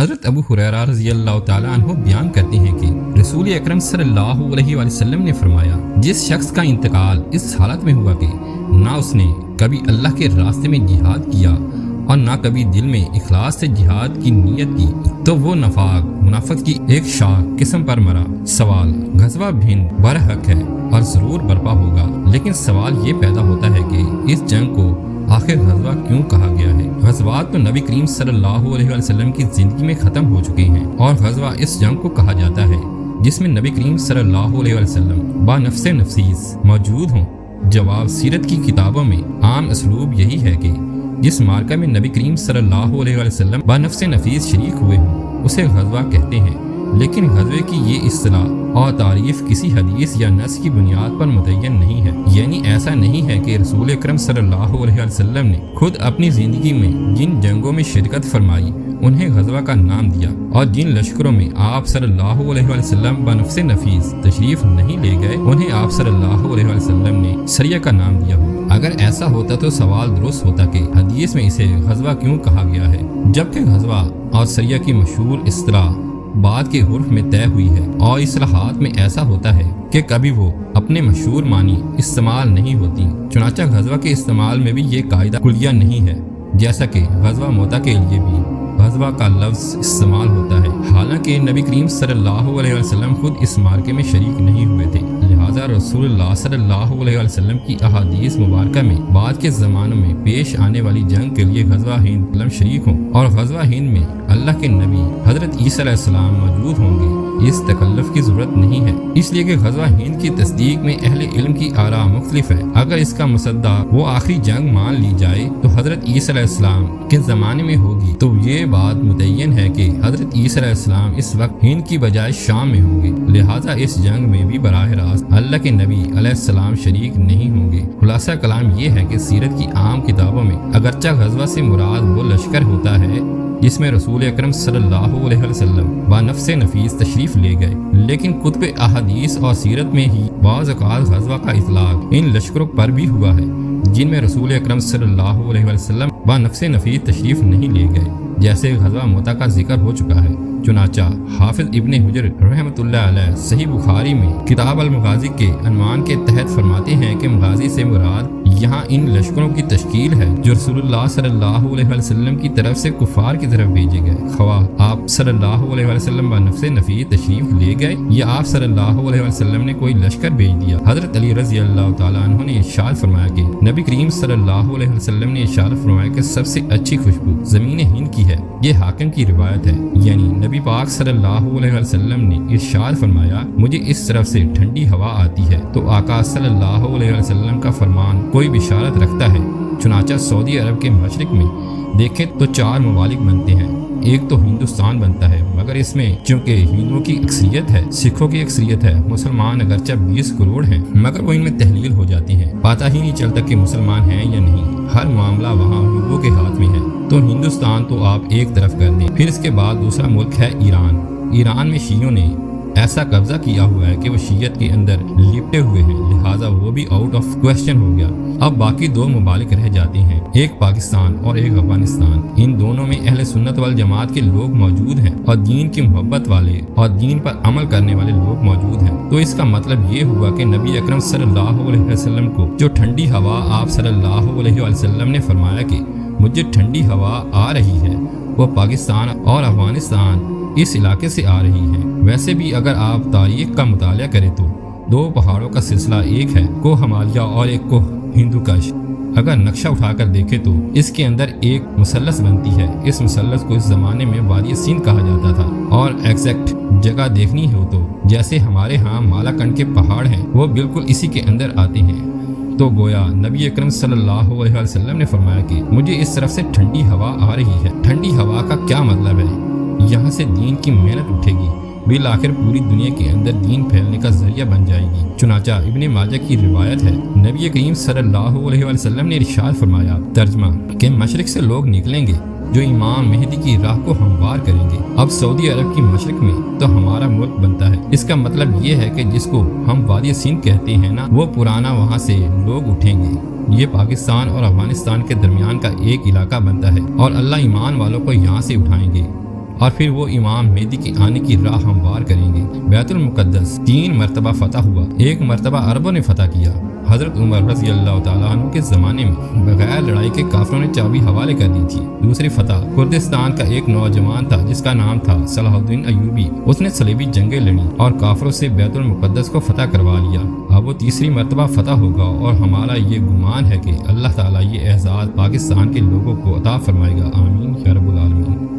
حضرت ابو ہریرہ رضی اللہ تعالیٰ عنہ بیان کرتے ہیں کہ رسول اکرم صلی اللہ علیہ وسلم نے فرمایا، جس شخص کا انتقال اس حالت میں ہوا کہ نہ اس نے کبھی اللہ کے راستے میں جہاد کیا اور نہ کبھی دل میں اخلاص سے جہاد کی نیت کی، تو وہ نفاق منافق کی ایک شاخ قسم پر مرا۔ سوال: غزوہ ہند برحق ہے اور ضرور برپا ہوگا، لیکن سوال یہ پیدا ہوتا ہے کہ اس جنگ کو آخر غزوہ کیوں کہا گیا ہے؟ غزوات تو نبی کریم صلی اللہ علیہ وسلم کی زندگی میں ختم ہو چکے ہیں، اور غزوہ اس جنگ کو کہا جاتا ہے جس میں نبی کریم صلی اللہ علیہ وسلم با نفس نفیس موجود ہوں۔ جواب: سیرت کی کتابوں میں عام اسلوب یہی ہے کہ جس مارکہ میں نبی کریم صلی اللہ علیہ وسلم با نفس نفیس شریک ہوئے ہوں اسے غزوہ کہتے ہیں، لیکن غزوے کی یہ اصطلاح اور تعریف کسی حدیث یا نص کی بنیاد پر متعین نہیں ہے۔ یعنی ایسا نہیں ہے کہ رسول اکرم صلی اللہ علیہ وسلم نے خود اپنی زندگی میں جن جنگوں میں شرکت فرمائی انہیں غزوہ کا نام دیا، اور جن لشکروں میں آپ صلی اللہ علیہ وسلم بنفس نفیس تشریف نہیں لے گئے انہیں آپ صلی اللہ علیہ وسلم نے سریہ کا نام دیا ہو۔ اگر ایسا ہوتا تو سوال درست ہوتا کہ حدیث میں اسے غزوہ کیوں کہا گیا ہے، جبکہ غزوہ اور سریہ کی مشہور اصطلاح بعد کے حرف میں طے ہوئی ہے، اور اصطلاحات میں ایسا ہوتا ہے کہ کبھی وہ اپنے مشہور معنی استعمال نہیں ہوتی۔ چنانچہ غزوہ کے استعمال میں بھی یہ قاعدہ کلیہ نہیں ہے، جیسا کہ غزوہ موتا کے لیے بھی غزوہ کا لفظ استعمال ہوتا ہے، حالانکہ نبی کریم صلی اللہ علیہ وسلم خود اس مارکے میں شریک نہیں ہوئے تھے۔ لہٰذا رسول اللہ صلی اللہ علیہ وسلم کی احادیث مبارکہ میں بعد کے زمانوں میں پیش آنے والی جنگ کے لیے غزوہ ہند شریک ہوں، اور غزوہ ہند میں اللہ کے نبی حضرت عیسیٰ علیہ السلام موجود ہوں گے، اس تکلف کی ضرورت نہیں ہے، اس لیے کہ غزوہ ہند کی تصدیق میں اہل علم کی آراء مختلف ہے۔ اگر اس کا مصداق وہ آخری جنگ مان لی جائے تو حضرت عیسیٰ علیہ السلام کے زمانے میں ہوگی، تو یہ بات متعین ہے کہ حضرت عیسیٰ علیہ السلام اس وقت ہند کی بجائے شام میں ہوں گے، لہٰذا اس جنگ میں بھی براہ راست اللہ کے نبی علیہ السلام شریک نہیں ہوں گے۔ خلاصہ کلام یہ ہے کہ سیرت کی عام کتابوں میں اگرچہ غزوہ سے مراد وہ لشکر ہوتا ہے جس میں رسول اکرم صلی اللہ علیہ وسلم با نفس نفیس تشریف لے گئے، لیکن کتب احادیث اور سیرت میں ہی بعض اوقات غزوہ کا اطلاق ان لشکروں پر بھی ہوا ہے جن میں رسول اکرم صلی اللہ علیہ وسلم با نفس نفیس تشریف نہیں لے گئے، جیسے غزوہ موتا کا ذکر ہو چکا ہے۔ چنانچہ حافظ ابن حجر رحمۃ اللہ علیہ صحیح بخاری میں کتاب المغازی کے عنوان کے تحت فرماتے ہیں کہ مغازی سے مراد یہاں ان لشکروں کی تشکیل ہے جو رسول اللہ صلی اللہ علیہ وسلم کی طرف سے کفار کی طرف بھیجے گئے، خواہ آپ صلی اللہ علیہ وسلم بنفس نفیس تشریف لے گئے یا آپ صلی اللہ علیہ وسلم نے کوئی لشکر بھیج دیا۔ حضرت علی رضی اللہ تعالیٰ عنہ نے ارشاد فرمایا کہ نبی کریم صلی اللہ علیہ وسلم نے ارشاد فرمایا کہ سب سے اچھی خوشبو زمین ہند کی ہے، یہ حاکم کی روایت ہے۔ یعنی نبی پاک صلی اللہ علیہ وسلم نے ارشاد فرمایا مجھے اس طرف سے ٹھنڈی ہوا آتی ہے، تو آقا صلی اللہ علیہ وسلم کا فرمان کوئی بشارت رکھتا ہے۔ چنانچہ سعودی عرب کے مشرق میں دیکھیں تو 4 ممالک بنتے ہیں، ایک تو ہندوستان بنتا ہے، مگر اس میں چونکہ ہندوؤں کی اکثریت ہے، سکھوں کی اکثریت ہے، مسلمان اگرچہ 20 کروڑ ہیں مگر وہ ان میں تحلیل ہو جاتی ہیں، پتہ ہی نہیں چلتا کہ مسلمان ہیں یا نہیں، ہر معاملہ وہاں ہندوؤں کے ہاتھ میں ہے۔ تو ہندوستان تو آپ ایک طرف کر دیں، پھر اس کے بعد دوسرا ملک ہے ایران۔ ایران میں شیعوں نے ایسا قبضہ کیا ہوا ہے کہ وہ شیعت کے اندر لپٹے ہوئے ہیں، لہٰذا وہ بھی آؤٹ آف کویسچن ہو گیا۔ اب باقی 2 ممالک رہ جاتے ہیں، ایک پاکستان اور ایک افغانستان۔ ان دونوں میں اہل سنت والجماعت کے لوگ موجود ہیں اور دین کی محبت والے اور دین پر عمل کرنے والے لوگ موجود ہیں۔ تو اس کا مطلب یہ ہوا کہ نبی اکرم صلی اللہ علیہ وسلم کو جو ٹھنڈی ہوا آپ صلی اللہ علیہ وسلم نے فرمایا کہ مجھے ٹھنڈی ہوا آ رہی ہے، وہ پاکستان اور افغانستان اس علاقے سے آ رہی ہے۔ ویسے بھی اگر آپ تاریخ کا مطالعہ کریں تو 2 پہاڑوں کا سلسلہ ایک ہے، کوہ ہمالیہ اور ایک کوہ ہندوکش۔ اگر نقشہ اٹھا کر دیکھیں تو اس کے اندر ایک مثلث بنتی ہے، اس مثلث کو اس زمانے میں وادی سندھ کہا جاتا تھا، اور ایگزیکٹ جگہ دیکھنی ہو تو جیسے ہمارے ہاں مالاکنڈ کے پہاڑ ہیں وہ بالکل اسی کے اندر آتے ہیں۔ تو گویا نبی اکرم صلی اللہ علیہ وسلم نے فرمایا کہ مجھے اس طرف سے ٹھنڈی ہوا آ رہی ہے۔ ٹھنڈی ہوا کا کیا مطلب ہے؟ یہاں سے دین کی محنت اٹھے گی، بالآخر پوری دنیا کے اندر دین پھیلنے کا ذریعہ بن جائے گی۔ چنانچہ ابن ماجہ کی روایت ہے، نبی کریم صلی اللہ علیہ وسلم نے ارشاد فرمایا، ترجمہ کہ مشرق سے لوگ نکلیں گے جو امام مہدی کی راہ کو ہموار کریں گے۔ اب سعودی عرب کی مشرق میں تو ہمارا ملک بنتا ہے، اس کا مطلب یہ ہے کہ جس کو ہم وادی سندھ کہتے ہیں نا، وہ پرانا وہاں سے لوگ اٹھیں گے، یہ پاکستان اور افغانستان کے درمیان کا ایک علاقہ بنتا ہے، اور اللہ ایمان والوں کو یہاں سے اٹھائیں گے۔ اور پھر وہ امام مہدی کے آنے کی راہ ہموار کریں گے۔ بیت المقدس 3 مرتبہ فتح ہوا، ایک مرتبہ عربوں نے فتح کیا۔ حضرت عمر رضی اللہ تعالیٰ عنہ کے زمانے میں بغیر لڑائی کے کافروں نے چابی حوالے کر دی تھی۔ دوسری فتح کردستان کا ایک نوجوان تھا جس کا نام تھا صلاح الدین ایوبی، اس نے صلیبی جنگیں لڑی اور کافروں سے بیت المقدس کو فتح کروا لیا۔ اب وہ تیسری مرتبہ فتح ہوگا اور ہمارا یہ گمان ہے کہ اللہ تعالیٰ یہ اعزاز پاکستان کے لوگوں کو عطا فرمائے گا، آمین یا رب العالمین۔